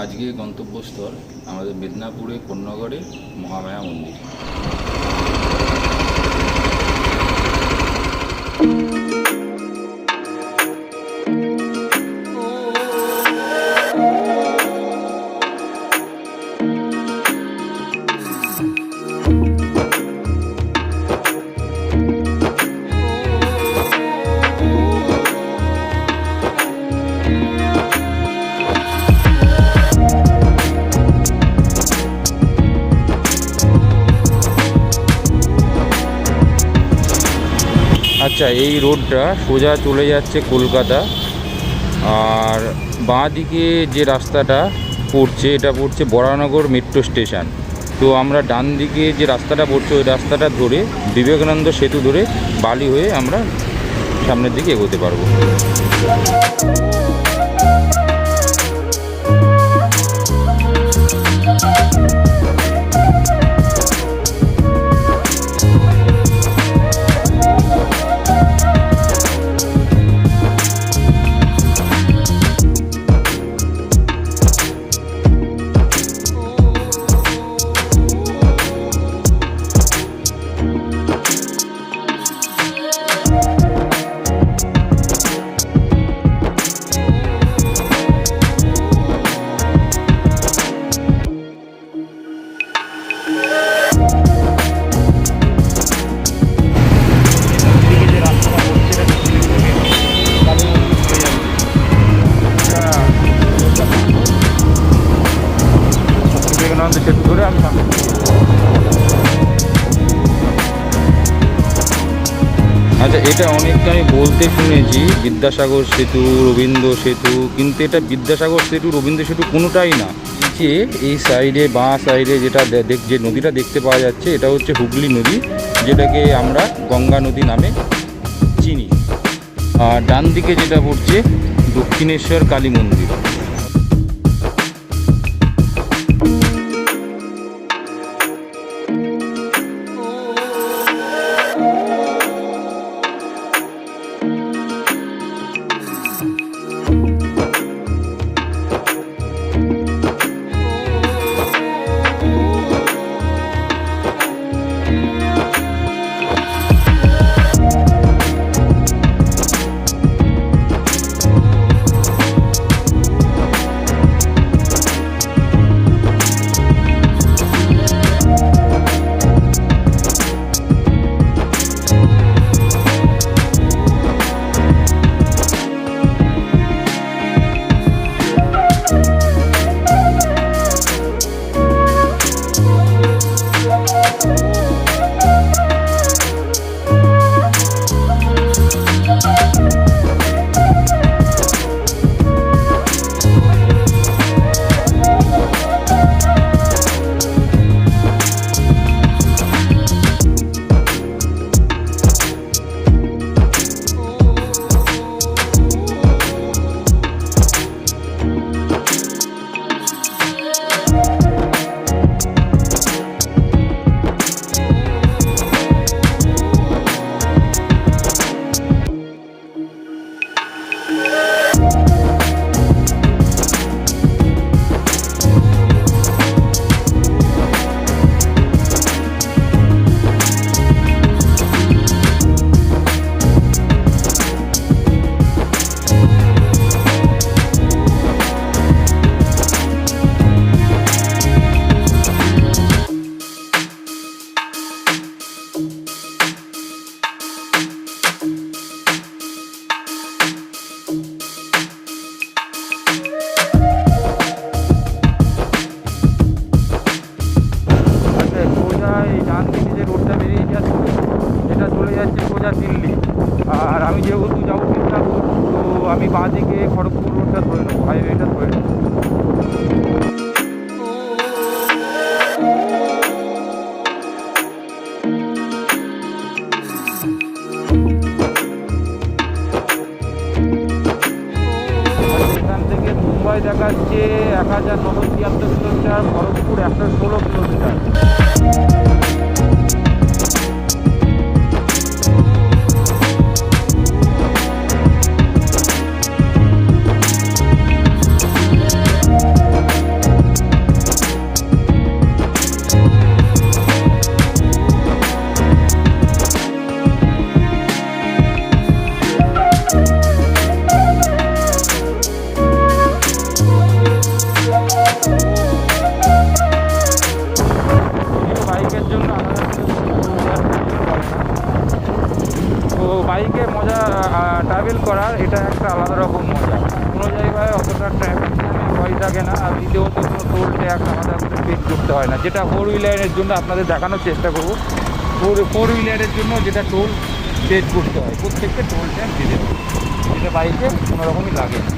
আজকে গন্তব্যস্থল আমাদের মেদিনীপুরে কোন্নগরে মহামায়া মন্দির। আচ্ছা, এই রোডটা সোজা চলে যাচ্ছে কলকাতা, আর বাঁ দিকে যে রাস্তাটা পড়ছে এটা পড়ছে বরানগর মেট্রো স্টেশন। তো আমরা ডান দিকে যে রাস্তাটা পড়ছে ওই রাস্তাটা ধরে বিবেকানন্দ সেতু ধরে বালি হয়ে আমরা সামনের দিকে এগোতে পারবো। সেতু ধরে আমি আচ্ছা, এটা অনেকটা আমি বলতে শুনেছি বিদ্যাসাগর সেতু, রবীন্দ্র সেতু, কিন্তু এটা বিদ্যাসাগর সেতু, রবীন্দ্র সেতু কোনোটাই না। নিচে এই সাইডে বাঁ সাইডে যেটা যে নদীটা দেখতে পাওয়া যাচ্ছে এটা হচ্ছে হুগলি নদী, যেটাকে আমরা গঙ্গা নদী নামে চিনি। আর ডান দিকে যেটা পড়ছে দক্ষিণেশ্বর কালী মন্দির। দিল্লি, আর আমি যেহেতু যাবো মেদিনীপুর, তো আমি বাঁ দিকে খড়গপুর রোডটা ধরে নেবো, হাইওয়েটা ধরে নেবো। এখান থেকে মুম্বাই দেখাচ্ছে 1973 কিলোমিটার, খড়গপুর 116 কিলোমিটার। হয় না, যেটা 4 হুইলারের জন্য আপনাদের দেখানোর চেষ্টা করবো। 4 হুইলারের জন্য যেটা টোল পেড করতে হয়, প্রত্যেকটা টোল ট্যাক্স দিতে হবে, এটা বাইকে কোনো রকমই লাগে না।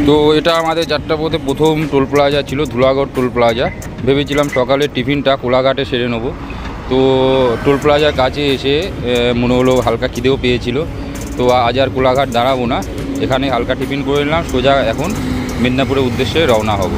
তো এটা আমাদের যাত্রাপথে প্রথম টোল প্লাজা ছিল, ধুলাগড় টোল প্লাজা। ভেবেছিলাম সকালে টিফিনটা কোলাঘাটে সেরে নেবো, তো টোল প্লাজার কাছে এসে মনে হলো হালকা খিদেও পেয়েছিল, তো আজ আর কোলাঘাট দাঁড়াবো না, এখানে হালকা টিফিন করে নিলাম, সোজা এখন মেদিনীপুরের উদ্দেশ্যে রওনা হব।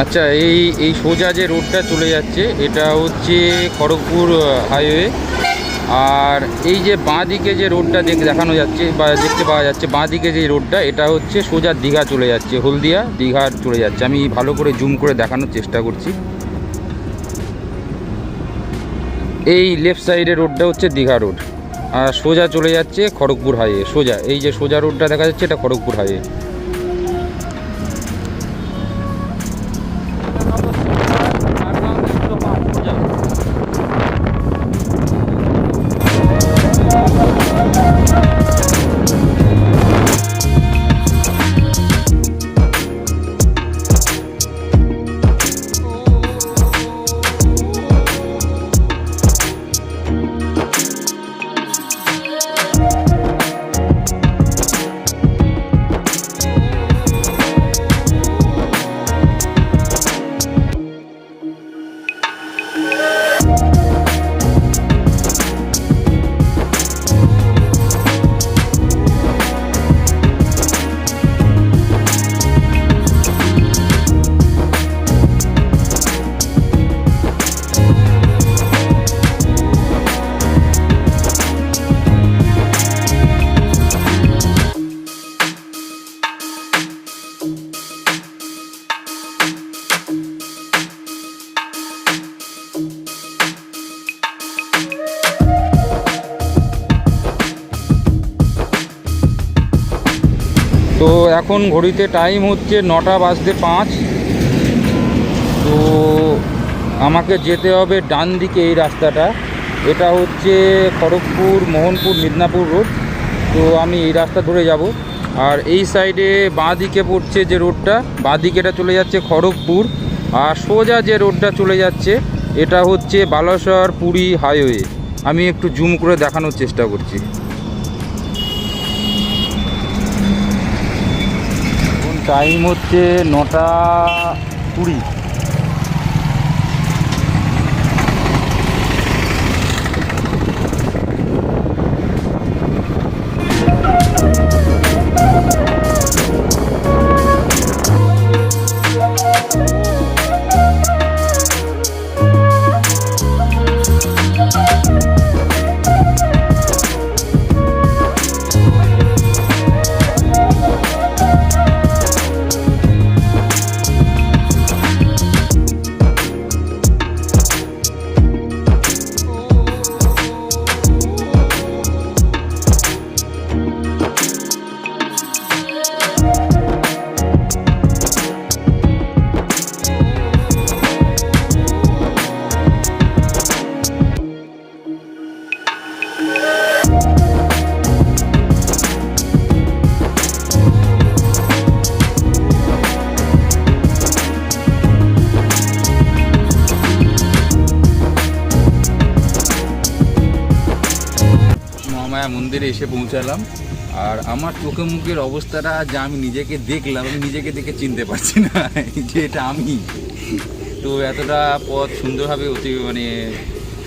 আচ্ছা, এই সোজা যে রোডটা চলে যাচ্ছে এটা হচ্ছে খড়গপুর হাইওয়ে। আর এই যে বাঁ দিকে যে রোডটা দেখানো যাচ্ছে বা দেখতে পাওয়া যাচ্ছে, বাঁ দিকে যে রোডটা, এটা হচ্ছে সোজা দীঘা চলে যাচ্ছে, হলদিয়া দীঘা চলে যাচ্ছে। আমি ভালো করে জুম করে দেখানোর চেষ্টা করছি। এই লেফট সাইডের রোডটা হচ্ছে দীঘা রোড, আর সোজা চলে যাচ্ছে খড়গপুর হাইওয়ে। সোজা এই যে সোজা রোডটা দেখা যাচ্ছে, এটা খড়গপুর হাইওয়ে। তো এখন ঘড়িতে টাইম হচ্ছে 9:05। তো আমাকে যেতে হবে ডান দিকে এই রাস্তাটা, এটা হচ্ছে খড়গপুর মোহনপুর মিদনাপুর রোড। তো আমি এই রাস্তা ধরে যাব। আর এই সাইডে বাঁ দিকে পড়ছে যে রোডটা, বাঁ দিকেটা চলে যাচ্ছে খড়গপুর, আর সোজা যে রোডটা চলে যাচ্ছে এটা হচ্ছে বালাসর পুরী হাইওয়ে। আমি একটু জুম করে দেখানোর চেষ্টা করছি। টাইম হচ্ছে 9:20। মন্দিরে এসে পৌঁছালাম, আর আমার চোখে মুখের অবস্থাটা যা আমি নিজেকে দেখলাম, আমি নিজেকে দেখে চিনতে পারছি না যে এটা আমি। তো এতটা পথ সুন্দরভাবে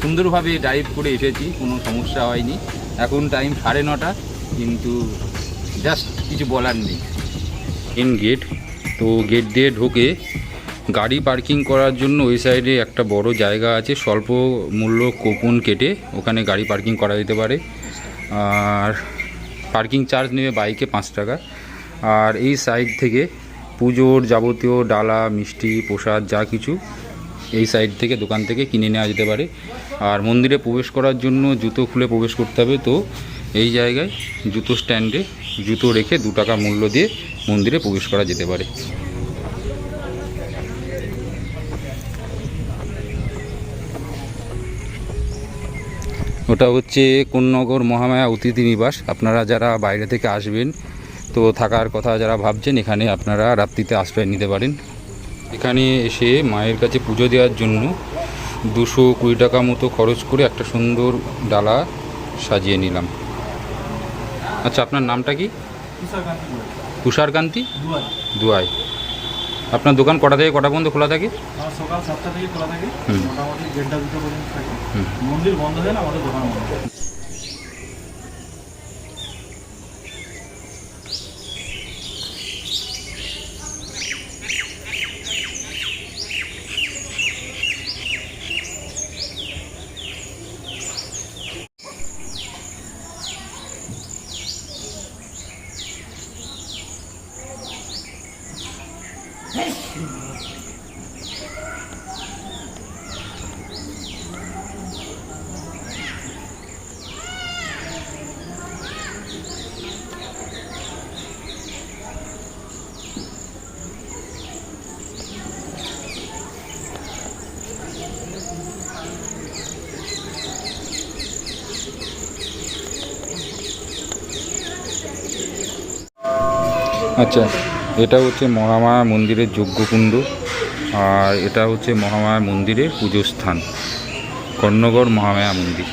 সুন্দরভাবে ড্রাইভ করে এসেছি, কোনো সমস্যা হয়নি। এখন টাইম 9:30, কিন্তু জাস্ট কিছু বলার নেই। মেন গেট, তো গেট দিয়ে ঢোকে গাড়ি পার্কিং করার জন্য ওই সাইডে একটা বড় জায়গা আছে, স্বল্প মূল্য কুপন কেটে ওখানে গাড়ি পার্কিং করা যেতে পারে। আর পার্কিং চার্জ নেবে বাইকে 5 টাকা। আর এই সাইড থেকে পুজোর যাবতীয় ডালা, মিষ্টি, প্রসাদ যা কিছু এই সাইড থেকে দোকান থেকে কিনে নেওয়া যেতে পারে। আর মন্দিরে প্রবেশ করার জন্য জুতো খুলে প্রবেশ করতে হবে। তো এই জায়গায় জুতো স্ট্যান্ডে জুতো রেখে 2 টাকা মূল্য দিয়ে মন্দিরে প্রবেশ করা যেতে পারে। ওটা হচ্ছে কোন্নগর মহামায়া অতিথি নিবাস। আপনারা যারা বাইরে থেকে আসবেন, তো থাকার কথা যারা ভাবছেন, এখানে আপনারা রাত্রিতে আশ্রয় নিতে পারেন। এখানে এসে মায়ের কাছে পুজো দেওয়ার জন্য 220 টাকা মতো খরচ করে একটা সুন্দর ডালা সাজিয়ে নিলাম। আচ্ছা, আপনার নামটা কি? তুষারকান্তি দুয়াই। আপনার দোকান কটা থেকে কটা পর্যন্ত খোলা থাকে? সকাল 7টা থেকে খোলা থাকে, মোটামুটি 1:30-2টা পর্যন্ত থাকে। মন্দির বন্ধ হয় না, আমাদের দোকান বন্ধ। আচ্ছা, এটা হচ্ছে মহামায়া মন্দিরের যজ্ঞকুণ্ড, আর এটা হচ্ছে মহামায়া মন্দিরের পুজো স্থান, কর্ণগড় মহামায়া মন্দির।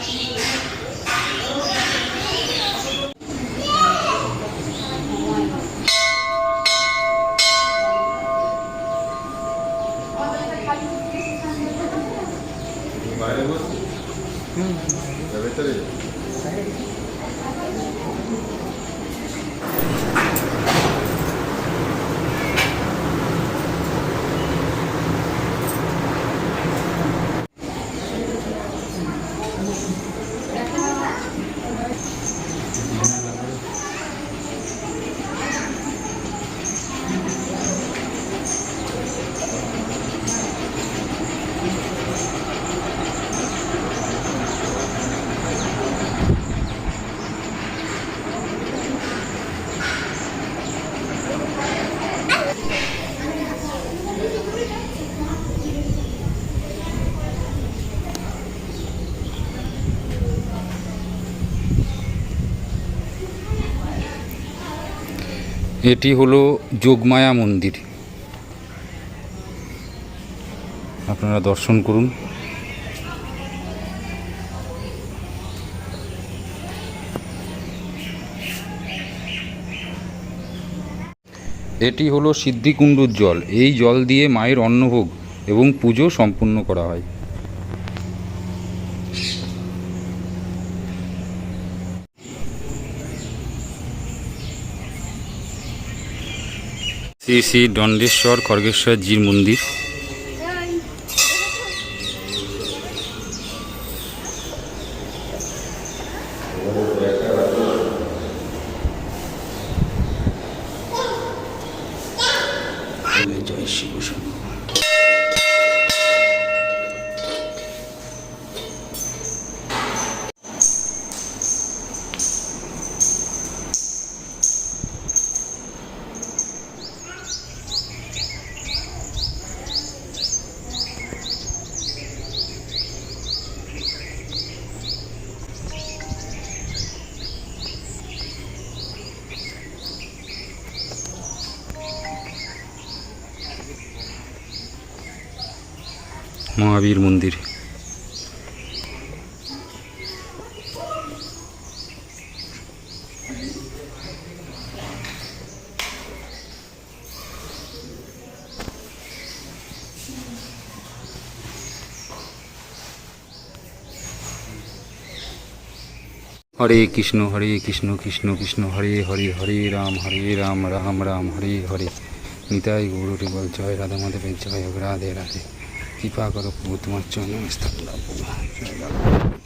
এটি হলো যোগমায়া মন্দির, আপনারা দর্শন করুন। এটি হলো সিদ্ধিকুণ্ডুর জল। এই জল দিয়ে মায়ের অন্নভোগ এবং পুজো সম্পূর্ণ করা হয়। শ্রী শ্রী দণ্ডেশ্বর খড়গেশ্বরজির মন্দির। জয় শিব শম্ভু। মহাবীর মন্দির। হরে কৃষ্ণ কৃষ্ণ কৃষ্ণ হরে হরে হরে রাম রাম রাম হরে হরে। নিতাই গৌরী বল জয় রাধা মাধবের জয় হোক, রাধে রাধে। কৃপা করো প্রভু তোমার চরণে নমস্কার। জয় রাধা।